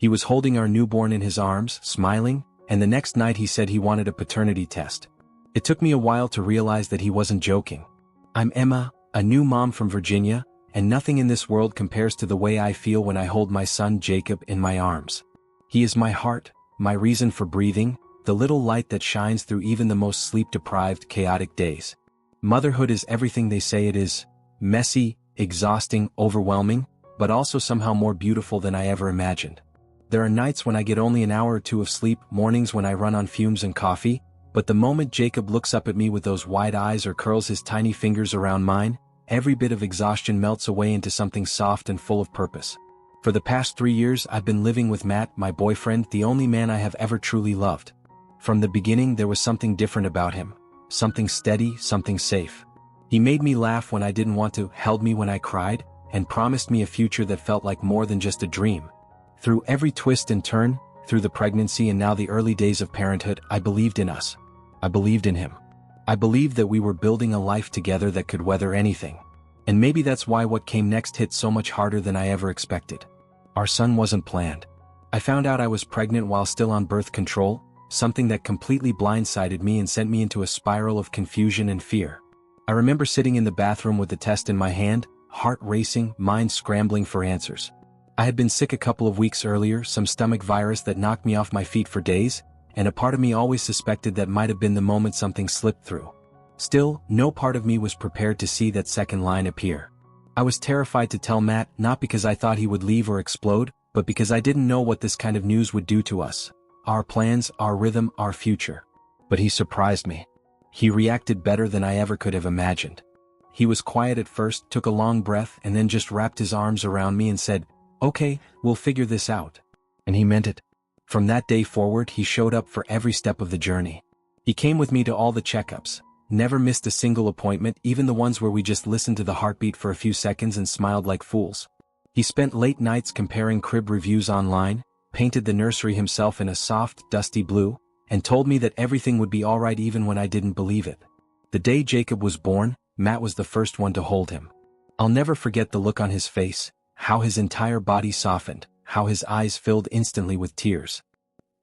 He was holding our newborn in his arms, smiling, and the next night he said he wanted a paternity test. It took me a while to realize that he wasn't joking. I'm Emma, a new mom from Virginia, and nothing in this world compares to the way I feel when I hold my son Jacob in my arms. He is my heart, my reason for breathing, the little light that shines through even the most sleep-deprived, chaotic days. Motherhood is everything they say it is: messy, exhausting, overwhelming, but also somehow more beautiful than I ever imagined. There are nights when I get only an hour or two of sleep, mornings when I run on fumes and coffee, but the moment Jacob looks up at me with those wide eyes or curls his tiny fingers around mine, every bit of exhaustion melts away into something soft and full of purpose. For the past 3 years I've been living with Matt, my boyfriend, the only man I have ever truly loved. From the beginning there was something different about him. Something steady, something safe. He made me laugh when I didn't want to, held me when I cried, and promised me a future that felt like more than just a dream. Through every twist and turn, through the pregnancy and now the early days of parenthood, I believed in us. I believed in him. I believed that we were building a life together that could weather anything. And maybe that's why what came next hit so much harder than I ever expected. Our son wasn't planned. I found out I was pregnant while still on birth control, something that completely blindsided me and sent me into a spiral of confusion and fear. I remember sitting in the bathroom with the test in my hand, heart racing, mind scrambling for answers. I had been sick a couple of weeks earlier, some stomach virus that knocked me off my feet for days, and a part of me always suspected that might have been the moment something slipped through. Still, no part of me was prepared to see that second line appear. I was terrified to tell Matt, not because I thought he would leave or explode, but because I didn't know what this kind of news would do to us. Our plans, our rhythm, our future. But he surprised me. He reacted better than I ever could have imagined. He was quiet at first, took a long breath, and then just wrapped his arms around me and said, "Okay, we'll figure this out." And he meant it. From that day forward, he showed up for every step of the journey. He came with me to all the checkups, never missed a single appointment, even the ones where we just listened to the heartbeat for a few seconds and smiled like fools. He spent late nights comparing crib reviews online, painted the nursery himself in a soft, dusty blue, and told me that everything would be alright even when I didn't believe it. The day Jacob was born, Matt was the first one to hold him. I'll never forget the look on his face, how his entire body softened, how his eyes filled instantly with tears.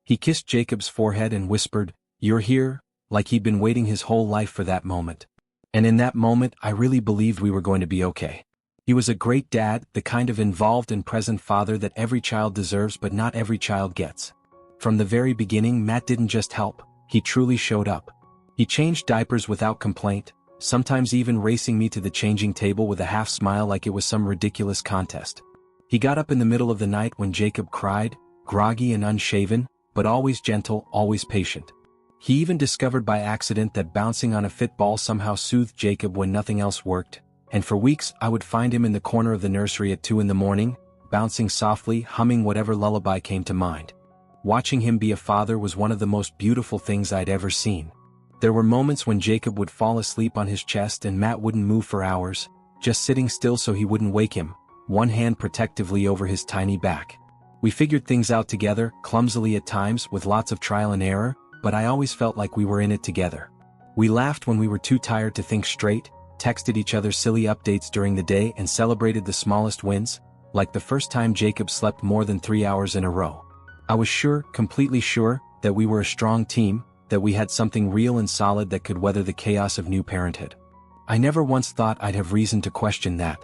He kissed Jacob's forehead and whispered, "You're here," like he'd been waiting his whole life for that moment. And in that moment, I really believed we were going to be okay. He was a great dad, the kind of involved and present father that every child deserves but not every child gets. From the very beginning, Matt didn't just help, he truly showed up. He changed diapers without complaint, sometimes even racing me to the changing table with a half smile like it was some ridiculous contest. He got up in the middle of the night when Jacob cried, groggy and unshaven, but always gentle, always patient. He even discovered by accident that bouncing on a fit ball somehow soothed Jacob when nothing else worked, and for weeks I would find him in the corner of the nursery at 2 in the morning, bouncing softly, humming whatever lullaby came to mind. Watching him be a father was one of the most beautiful things I'd ever seen. There were moments when Jacob would fall asleep on his chest and Matt wouldn't move for hours, just sitting still so he wouldn't wake him, one hand protectively over his tiny back. We figured things out together, clumsily at times, with lots of trial and error, but I always felt like we were in it together. We laughed when we were too tired to think straight, texted each other silly updates during the day and celebrated the smallest wins, like the first time Jacob slept more than 3 hours in a row. I was sure, completely sure, that we were a strong team, that we had something real and solid that could weather the chaos of new parenthood. I never once thought I'd have reason to question that.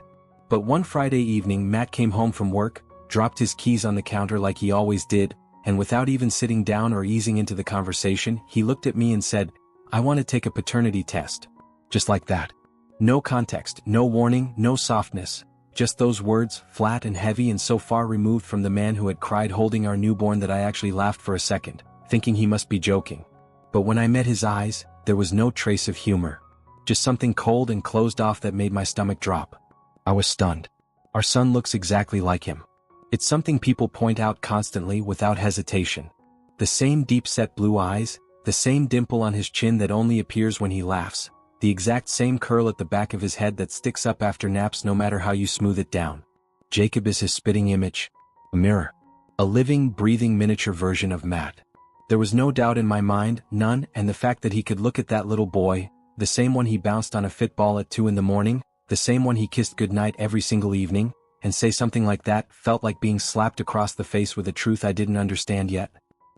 But one Friday evening Matt came home from work, dropped his keys on the counter like he always did, and without even sitting down or easing into the conversation, he looked at me and said, "I want to take a paternity test." Just like that. No context, no warning, no softness. Just those words, flat and heavy and so far removed from the man who had cried holding our newborn that I actually laughed for a second, thinking he must be joking. But when I met his eyes, there was no trace of humor. Just something cold and closed off that made my stomach drop. I was stunned. Our son looks exactly like him. It's something people point out constantly without hesitation. The same deep-set blue eyes, the same dimple on his chin that only appears when he laughs, the exact same curl at the back of his head that sticks up after naps no matter how you smooth it down. Jacob is his spitting image. A mirror. A living, breathing miniature version of Matt. There was no doubt in my mind, none, and the fact that he could look at that little boy, the same one he bounced on a fit ball at 2 in the morning, the same one he kissed goodnight every single evening, and say something like that felt like being slapped across the face with a truth I didn't understand yet.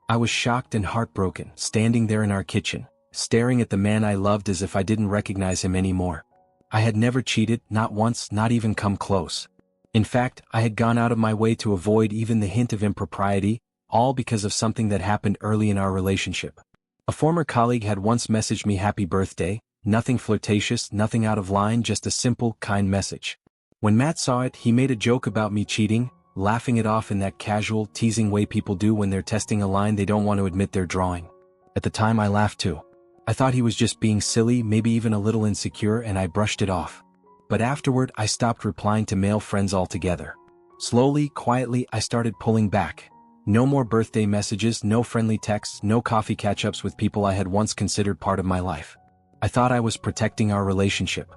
I was shocked and heartbroken, standing there in our kitchen, staring at the man I loved as if I didn't recognize him anymore. I had never cheated, not once, not even come close. In fact, I had gone out of my way to avoid even the hint of impropriety, all because of something that happened early in our relationship. A former colleague had once messaged me happy birthday, nothing flirtatious, nothing out of line, just a simple, kind message. When Matt saw it, he made a joke about me cheating, laughing it off in that casual, teasing way people do when they're testing a line they don't want to admit they're drawing. At the time I laughed too. I thought he was just being silly, maybe even a little insecure, and I brushed it off. But afterward I stopped replying to male friends altogether. Slowly, quietly, I started pulling back. No more birthday messages, no friendly texts, no coffee catch-ups with people I had once considered part of my life. I thought I was protecting our relationship.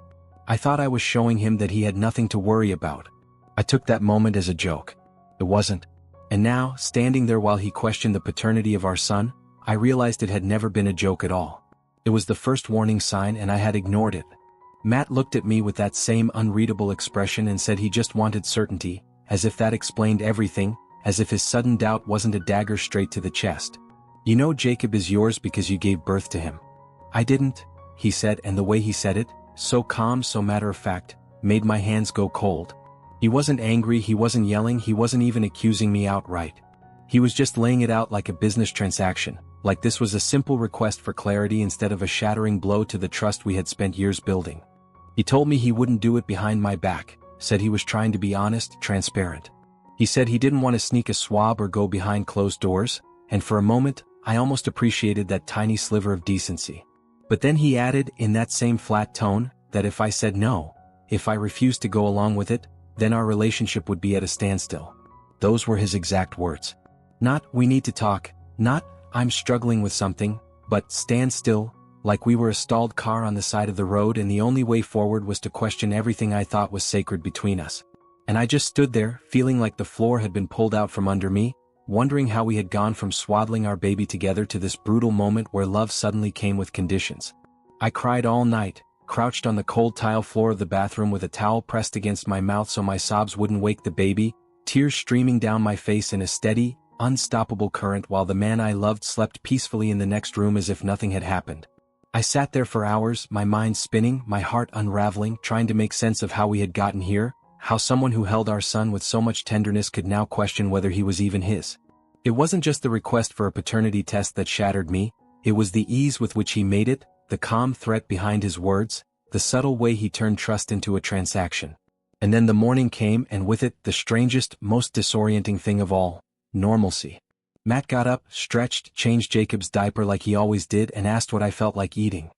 I thought I was showing him that he had nothing to worry about. I took that moment as a joke. It wasn't. And now, standing there while he questioned the paternity of our son, I realized it had never been a joke at all. It was the first warning sign and I had ignored it. Matt looked at me with that same unreadable expression and said he just wanted certainty, as if that explained everything, as if his sudden doubt wasn't a dagger straight to the chest. You know Jacob is yours because you gave birth to him. I didn't, he said, and the way he said it, so calm, so matter-of-fact, made my hands go cold. He wasn't angry, he wasn't yelling, he wasn't even accusing me outright. He was just laying it out like a business transaction, like this was a simple request for clarity instead of a shattering blow to the trust we had spent years building. He told me he wouldn't do it behind my back, said he was trying to be honest, transparent. He said he didn't want to sneak a swab or go behind closed doors, and for a moment, I almost appreciated that tiny sliver of decency. But then he added, in that same flat tone, that if I said no, if I refused to go along with it, then our relationship would be at a standstill. Those were his exact words. Not, we need to talk, not, I'm struggling with something, but stand still, like we were a stalled car on the side of the road and the only way forward was to question everything I thought was sacred between us. And I just stood there, feeling like the floor had been pulled out from under me, wondering how we had gone from swaddling our baby together to this brutal moment where love suddenly came with conditions. I cried all night, crouched on the cold tile floor of the bathroom with a towel pressed against my mouth so my sobs wouldn't wake the baby, tears streaming down my face in a steady, unstoppable current while the man I loved slept peacefully in the next room as if nothing had happened. I sat there for hours, my mind spinning, my heart unraveling, trying to make sense of how we had gotten here, how someone who held our son with so much tenderness could now question whether he was even his. It wasn't just the request for a paternity test that shattered me, it was the ease with which he made it, the calm threat behind his words, the subtle way he turned trust into a transaction. And then the morning came and with it the strangest, most disorienting thing of all, normalcy. Matt got up, stretched, changed Jacob's diaper like he always did and asked what I felt like eating.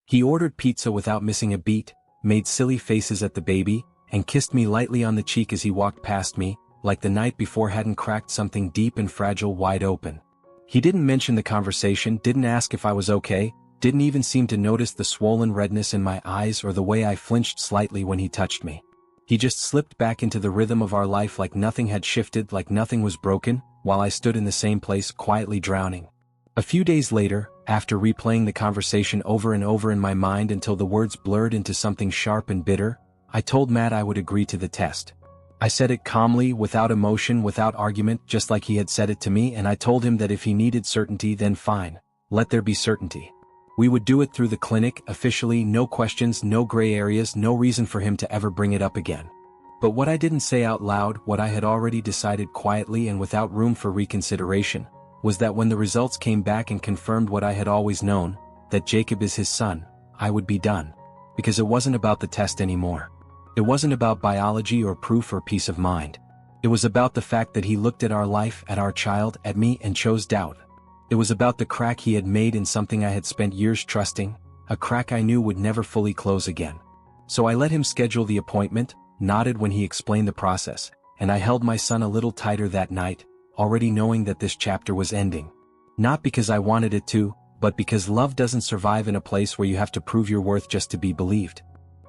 He ordered pizza without missing a beat, made silly faces at the baby, and kissed me lightly on the cheek as he walked past me, like the night before hadn't cracked something deep and fragile wide open. He didn't mention the conversation, didn't ask if I was okay, didn't even seem to notice the swollen redness in my eyes or the way I flinched slightly when he touched me. He just slipped back into the rhythm of our life like nothing had shifted, like nothing was broken, while I stood in the same place quietly drowning. A few days later, after replaying the conversation over and over in my mind until the words blurred into something sharp and bitter, I told Matt I would agree to the test. I said it calmly, without emotion, without argument, just like he had said it to me, and I told him that if he needed certainty then fine, let there be certainty. We would do it through the clinic, officially, no questions, no gray areas, no reason for him to ever bring it up again. But what I didn't say out loud, what I had already decided quietly and without room for reconsideration, was that when the results came back and confirmed what I had always known, that Jacob is his son, I would be done. Because it wasn't about the test anymore. It wasn't about biology or proof or peace of mind. It was about the fact that he looked at our life, at our child, at me and chose doubt. It was about the crack he had made in something I had spent years trusting, a crack I knew would never fully close again. So I let him schedule the appointment, nodded when he explained the process, and I held my son a little tighter that night, already knowing that this chapter was ending. Not because I wanted it to, but because love doesn't survive in a place where you have to prove your worth just to be believed.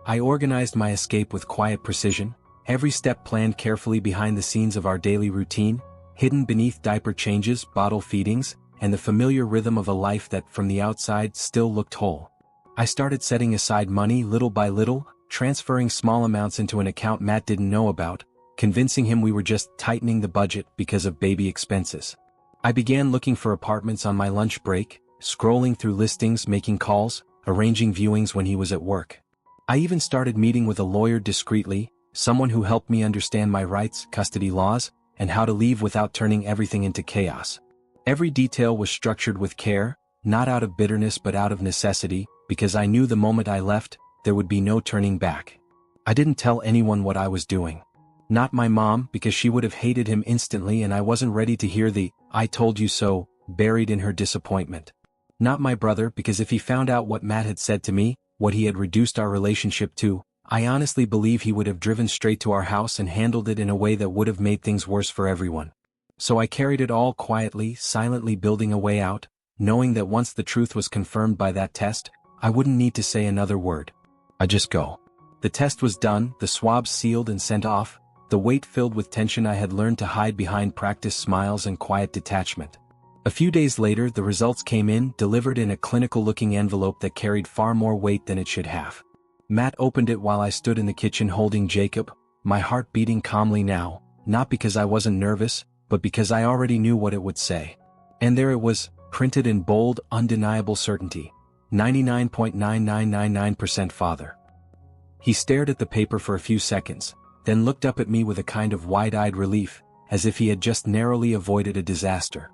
I organized my escape with quiet precision, every step planned carefully behind the scenes of our daily routine, hidden beneath diaper changes, bottle feedings, and the familiar rhythm of a life that, from the outside, still looked whole. I started setting aside money little by little, transferring small amounts into an account Matt didn't know about, convincing him we were just tightening the budget because of baby expenses. I began looking for apartments on my lunch break, scrolling through listings, making calls, arranging viewings when he was at work. I even started meeting with a lawyer discreetly, someone who helped me understand my rights, custody laws, and how to leave without turning everything into chaos. Every detail was structured with care, not out of bitterness but out of necessity, because I knew the moment I left, there would be no turning back. I didn't tell anyone what I was doing. Not my mom, because she would have hated him instantly and I wasn't ready to hear the "I told you so" buried in her disappointment. Not my brother, because if he found out what Matt had said to me, what he had reduced our relationship to, I honestly believe he would have driven straight to our house and handled it in a way that would have made things worse for everyone. So I carried it all quietly, silently, building a way out, knowing that once the truth was confirmed by that test, I wouldn't need to say another word. I'd just go. The test was done, the swabs sealed and sent off, the weight filled with tension I had learned to hide behind practiced smiles and quiet detachment. A few days later, the results came in, delivered in a clinical-looking envelope that carried far more weight than it should have. Matt opened it while I stood in the kitchen holding Jacob, my heart beating calmly now, not because I wasn't nervous, but because I already knew what it would say. And there it was, printed in bold, undeniable certainty. 99.9999% father. He stared at the paper for a few seconds, then looked up at me with a kind of wide-eyed relief, as if he had just narrowly avoided a disaster.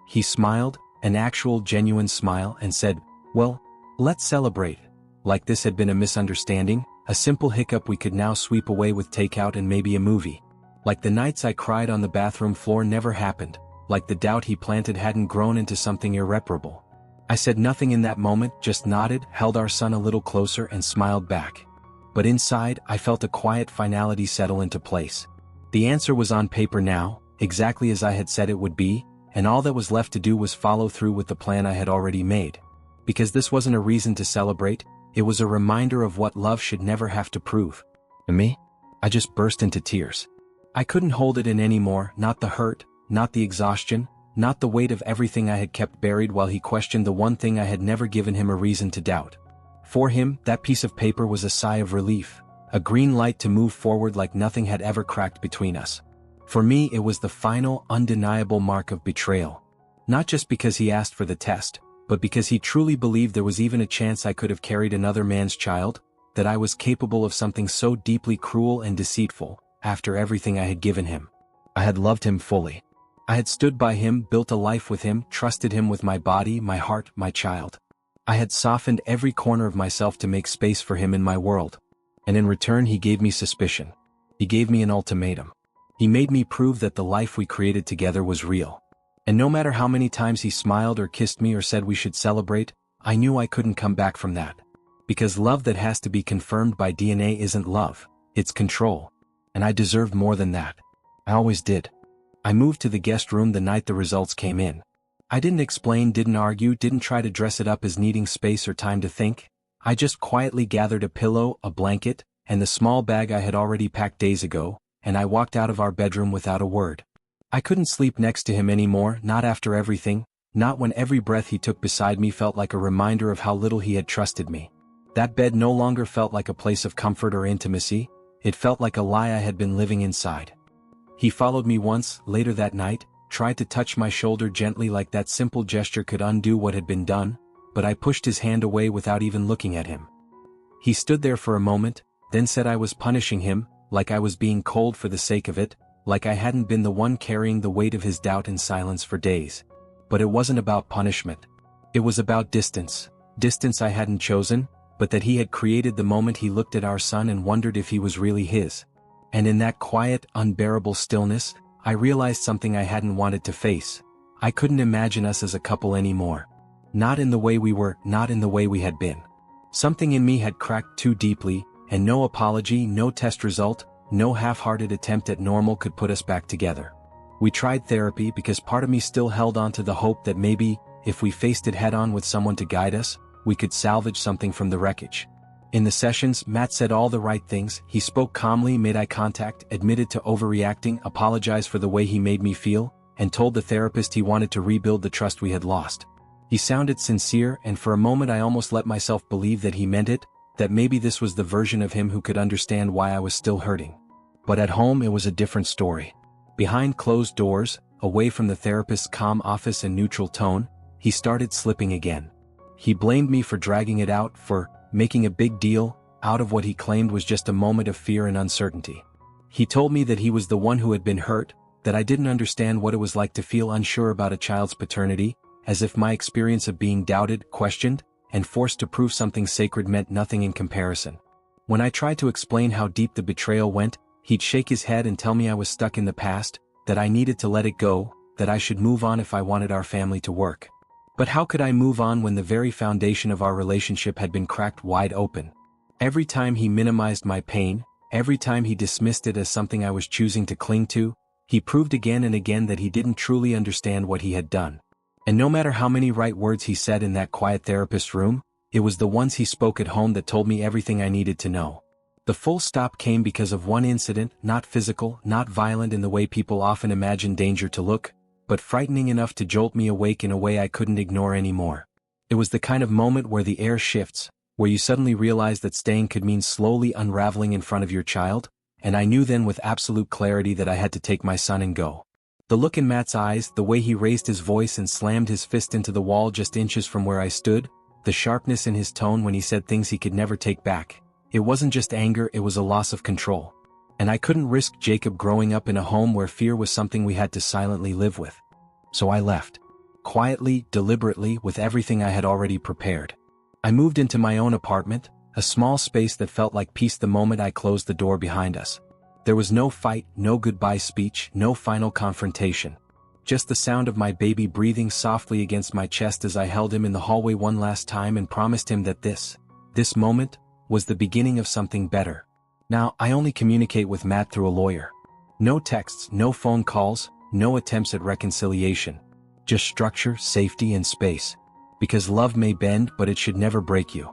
He smiled, an actual genuine smile, and said, "Well, let's celebrate." Like this had been a misunderstanding, a simple hiccup we could now sweep away with takeout and maybe a movie. Like the nights I cried on the bathroom floor never happened, like the doubt he planted hadn't grown into something irreparable. I said nothing in that moment, just nodded, held our son a little closer and smiled back. But inside, I felt a quiet finality settle into place. The answer was on paper now, exactly as I had said it would be, and all that was left to do was follow through with the plan I had already made. Because this wasn't a reason to celebrate, it was a reminder of what love should never have to prove. And me? I just burst into tears. I couldn't hold it in anymore, not the hurt, not the exhaustion, not the weight of everything I had kept buried while he questioned the one thing I had never given him a reason to doubt. For him, that piece of paper was a sigh of relief, a green light to move forward like nothing had ever cracked between us. For me, it was the final, undeniable mark of betrayal. Not just because he asked for the test, but because he truly believed there was even a chance I could have carried another man's child, that I was capable of something so deeply cruel and deceitful, after everything I had given him. I had loved him fully. I had stood by him, built a life with him, trusted him with my body, my heart, my child. I had softened every corner of myself to make space for him in my world. And in return he gave me suspicion. He gave me an ultimatum. He made me prove that the life we created together was real. And no matter how many times he smiled or kissed me or said we should celebrate, I knew I couldn't come back from that. Because love that has to be confirmed by DNA isn't love, it's control. And I deserved more than that. I always did. I moved to the guest room the night the results came in. I didn't explain, didn't argue, didn't try to dress it up as needing space or time to think. I just quietly gathered a pillow, a blanket, and the small bag I had already packed days ago, and I walked out of our bedroom without a word. I couldn't sleep next to him anymore, not after everything, not when every breath he took beside me felt like a reminder of how little he had trusted me. That bed no longer felt like a place of comfort or intimacy, it felt like a lie I had been living inside. He followed me once, later that night, tried to touch my shoulder gently like that simple gesture could undo what had been done, but I pushed his hand away without even looking at him. He stood there for a moment, then said I was punishing him, like I was being cold for the sake of it, like I hadn't been the one carrying the weight of his doubt in silence for days. But it wasn't about punishment. It was about distance. Distance I hadn't chosen, but that he had created the moment he looked at our son and wondered if he was really his. And in that quiet, unbearable stillness, I realized something I hadn't wanted to face. I couldn't imagine us as a couple anymore. Not in the way we were, not in the way we had been. Something in me had cracked too deeply, and no apology, no test result, no half-hearted attempt at normal could put us back together. We tried therapy because part of me still held on to the hope that maybe, if we faced it head-on with someone to guide us, we could salvage something from the wreckage. In the sessions, Matt said all the right things. He spoke calmly, made eye contact, admitted to overreacting, apologized for the way he made me feel, and told the therapist he wanted to rebuild the trust we had lost. He sounded sincere, and for a moment I almost let myself believe that he meant it, that maybe this was the version of him who could understand why I was still hurting. But at home it was a different story. Behind closed doors, away from the therapist's calm office and neutral tone, he started slipping again. He blamed me for dragging it out, for making a big deal out of what he claimed was just a moment of fear and uncertainty. He told me that he was the one who had been hurt, that I didn't understand what it was like to feel unsure about a child's paternity, as if my experience of being doubted, questioned, and forced to prove something sacred meant nothing in comparison. When I tried to explain how deep the betrayal went, he'd shake his head and tell me I was stuck in the past, that I needed to let it go, that I should move on if I wanted our family to work. But how could I move on when the very foundation of our relationship had been cracked wide open? Every time he minimized my pain, every time he dismissed it as something I was choosing to cling to, he proved again and again that he didn't truly understand what he had done. And no matter how many right words he said in that quiet therapist room, it was the ones he spoke at home that told me everything I needed to know. The full stop came because of one incident, not physical, not violent in the way people often imagine danger to look, but frightening enough to jolt me awake in a way I couldn't ignore anymore. It was the kind of moment where the air shifts, where you suddenly realize that staying could mean slowly unraveling in front of your child, and I knew then with absolute clarity that I had to take my son and go. The look in Matt's eyes, the way he raised his voice and slammed his fist into the wall just inches from where I stood, the sharpness in his tone when he said things he could never take back. It wasn't just anger, it was a loss of control. And I couldn't risk Jacob growing up in a home where fear was something we had to silently live with. So I left. Quietly, deliberately, with everything I had already prepared. I moved into my own apartment, a small space that felt like peace the moment I closed the door behind us. There was no fight, no goodbye speech, no final confrontation. Just the sound of my baby breathing softly against my chest as I held him in the hallway one last time and promised him that this moment, was the beginning of something better. Now, I only communicate with Matt through a lawyer. No texts, no phone calls, no attempts at reconciliation. Just structure, safety, and space. Because love may bend, but it should never break you.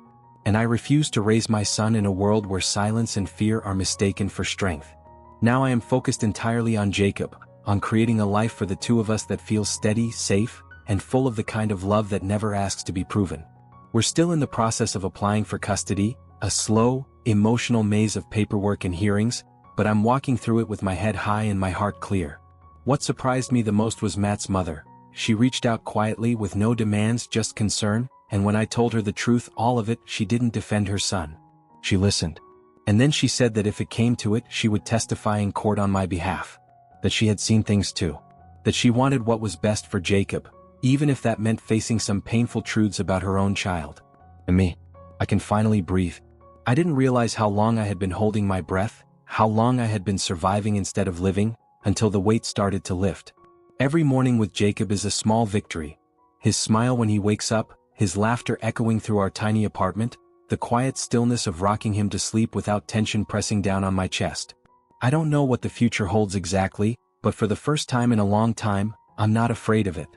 And I refuse to raise my son in a world where silence and fear are mistaken for strength. Now I am focused entirely on Jacob, on creating a life for the two of us that feels steady, safe, and full of the kind of love that never asks to be proven. We're still in the process of applying for custody, a slow, emotional maze of paperwork and hearings, but I'm walking through it with my head high and my heart clear. What surprised me the most was Matt's mother. She reached out quietly with no demands, just concern, and when I told her the truth, all of it, she didn't defend her son. She listened. And then she said that if it came to it, she would testify in court on my behalf. That she had seen things too. That she wanted what was best for Jacob, even if that meant facing some painful truths about her own child. And me. I can finally breathe. I didn't realize how long I had been holding my breath, how long I had been surviving instead of living, until the weight started to lift. Every morning with Jacob is a small victory. His smile when he wakes up, his laughter echoing through our tiny apartment, the quiet stillness of rocking him to sleep without tension pressing down on my chest. I don't know what the future holds exactly, but for the first time in a long time, I'm not afraid of it.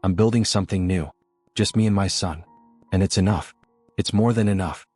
I'm building something new. Just me and my son. And it's enough. It's more than enough.